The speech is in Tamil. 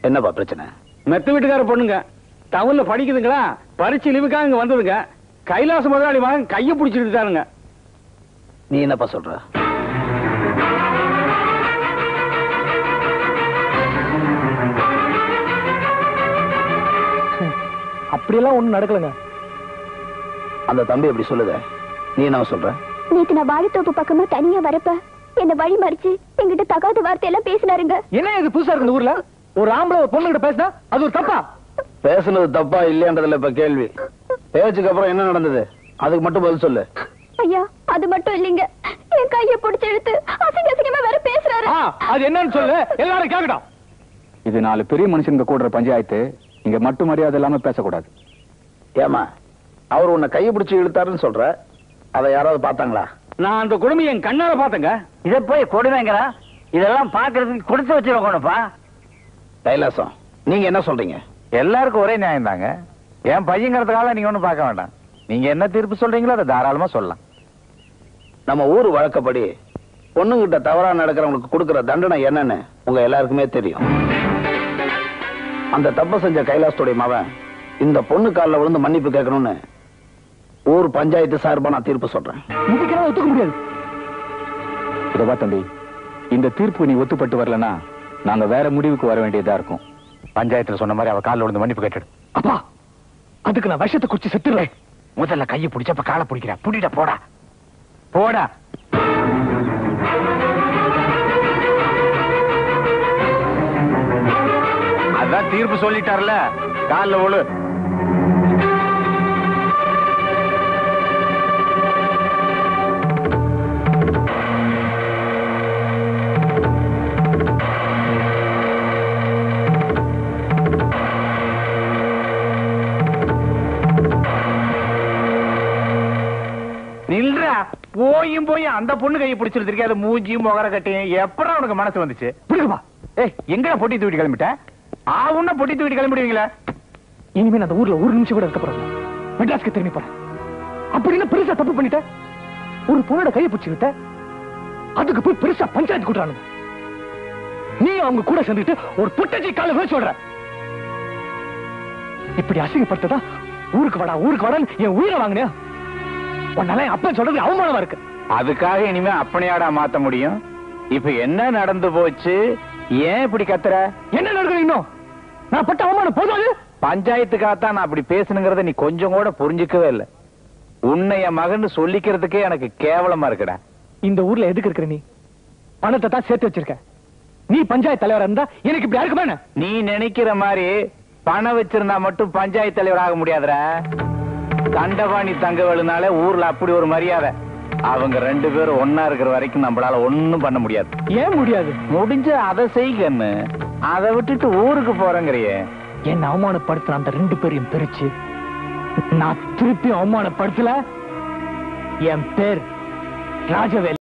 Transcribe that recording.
என்னப்பா பிரச்சனை? மெத்த வீட்டுக்கார பொண்ணுங்க டவுன்ல படிக்குதுங்களா, பரிச்சு லீவுக்காக இங்க வந்ததுங்க. கைலாச முதலாளி மகன் கையை பிடிச்சிட்டு. நீ என்னப்பா சொல்ற? அப்படியெல்லாம் ஒண்ணும் நடக்கலங்க. அந்த தம்பி எப்படி சொல்லுத? நீ என்ன சொல்ற? நேத்து நான் வாழைத்தோப்பு பக்கமா தனியா வரப்ப என்ன வழி மறிச்சு என்கிட்ட தகாத வார்த்தையெல்லாம் பேசினாருங்க. என்ன இது புதுசா இருக்கு? ஊர்ல ஒரு ஆம்பளை பொண்ணு கிட்ட பேசினா அது ஒரு தப்பா? பேசுனது தப்பா இல்லையன்றதுல இப்ப கேள்வி. பேச்சுக்கு அப்புறம் என்ன நடந்தது அதுக்கு மட்டும் பதில் சொல்லு. ஐயா அது மட்டும் இல்லைங்க, என் கையை பிடிச்சு இழுத்து அசிங்க அசிங்கமா வேற பேசுறாரு. அது என்னன்னு சொல்லு, எல்லாரும் கேட்கணும். இது 4 பெரிய மனுஷங்க கூடுற பஞ்சாயத்து. இங்க மட்டும் மரியாதை இல்லாம பேசக்கூடாது. ஏமா அவர் உன்னை கையை பிடிச்சி இழுத்தாருன்னு சொல்ற, அதை யாராவது பார்த்தாங்களா? நான் அந்த கொடுமை என் கண்ணால பார்த்தேங்க. இதை போய் கொடுமைங்கிறா? இதெல்லாம் பாக்குறதுக்கு கொடுத்து வச்சிருக்கோம்ப்பா. கைலாசம், நீங்க என்ன சொல்றீங்க? எல்லாருக்கும் ஒரே நியாயம் தாங்க. என் பையங்கிறதுக்காக நீங்க ஒண்ணும் பார்க்க வேண்டாம். நீங்க என்ன தீர்ப்பு சொல்றீங்களோ அதை தாராளமா சொல்லலாம். நம்ம ஊர் வழக்கப்படி பொண்ணுங்கிட்ட தவறா நடக்கிறவங்களுக்கு கொடுக்கிற தண்டனை என்னன்னு உங்க எல்லாருக்குமே தெரியும். அந்த தப்ப செஞ்ச கைலாசத்துடைய மகன் இந்த பொண்ணு காலில் விழுந்து மன்னிப்பு கேட்கணும்னு ஊர் பஞ்சாயத்து சார்பா நான் தீர்ப்பு சொல்றேன். இதுக்கெல்லாம் ஒத்துக்க முடியாது. இதவா தம்பி, இந்த தீர்ப்பு நீ ஒத்துப்பட்டு வரலன்னா நாங்க வேற முடிவுக்கு வர வேண்டியதா இருக்கும். பஞ்சாயத்துல சொன்ன மாதிரி அவ காலில் விழுந்து மன்னிப்பு கேட்டுடு. அப்பா, அதுக்கு நான் விஷத்தை குடிச்சு செத்துறேன். முதல்ல கையை பிடிச்சப்ப காலை பிடிக்கிற. புடிட போடா போடா. அதான் தீர்ப்பு சொல்லிட்டார்ல, காலில் விழு. நில்றா. போயும் போய் அந்த பொண்ணு கையை பிடிச்சிருந்திருக்கே, அது மூஞ்சியும் முகர கட்டியும் எப்படா உனக்கு மனசு வந்துச்சு? பிடிக்குமா? எங்கடா பொட்டி தூக்கிட்டு கிளம்பிட்ட? ஆவுன்னா பொட்டி தூக்கிட்டு கிளம்பிடுவீங்களா? இனிமே அந்த ஊர்ல ஒரு நிமிஷம் கூட இருக்க போறேன். மெட்ராஸ்க்கு திரும்பி போறேன். அப்படின்னு பெருசா தப்பு பண்ணிட்ட. ஒரு பொண்ணோட கையை பிடிச்சுக்கிட்ட, அதுக்கு போய் பெருசா பஞ்சாயத்து கூட்டுறானுங்க. நீ அவங்க கூட சேர்ந்துட்டு ஒரு புட்டச்சி காலை வச்சு சொல்ற. இப்படி அசிங்கப்பட்டதா ஊருக்கு வாடான்னு என் உயிரை வாங்கினியா? உன்னால அப்பா சொல்றது அவமானமா இருக்கு. அதுக்காக இனிமே அப்பனையாடா மாத்த முடியும்? இப்ப என்ன நடந்து போச்சு? ஏன் இப்படி கத்துற? என்ன நடக்குது இன்னும்? நான் பட்ட அவமானம் போதாது? பஞ்சாயத்துக்காகத்தான் நான் அப்படி பேசணுங்கிறத நீ கொஞ்சம் கூட புரிஞ்சுக்கவே இல்லை. உன்னை என் மகன் சொல்லிக்கிறதுக்கே எனக்கு கேவலமா இருக்குடா. இந்த ஊர்ல எதுக்கு இருக்கிற நீ? பணத்தை தான் சேர்த்து வச்சிருக்க. நீ பஞ்சாயத்து தலைவரா இருந்தா எனக்கு இப்படி இருக்குமே? நீ நினைக்கிற மாதிரி பணம் வச்சிருந்தா மட்டும் பஞ்சாயத்து தலைவர் ஆக முடியாதுடா. தண்டபாணி தங்கவேலுனால ஊர்ல அப்படி ஒரு மரியாதை. அவங்க 2 பேரும் ஒன்னா இருக்கிற வரைக்கும் நம்மளால ஒண்ணும் பண்ண முடியாது. ஏன் முடியாது? முடிஞ்ச அதை செய்யன்னு. அதை விட்டுட்டு ஊருக்கு போறேங்கிறியே. என்ன அவமானப்படுத்தின அந்த 2 பேரையும் பிரிச்சு நான் திருப்பி அவமானப்படுத்தல. என் பேர் ராஜவேல்.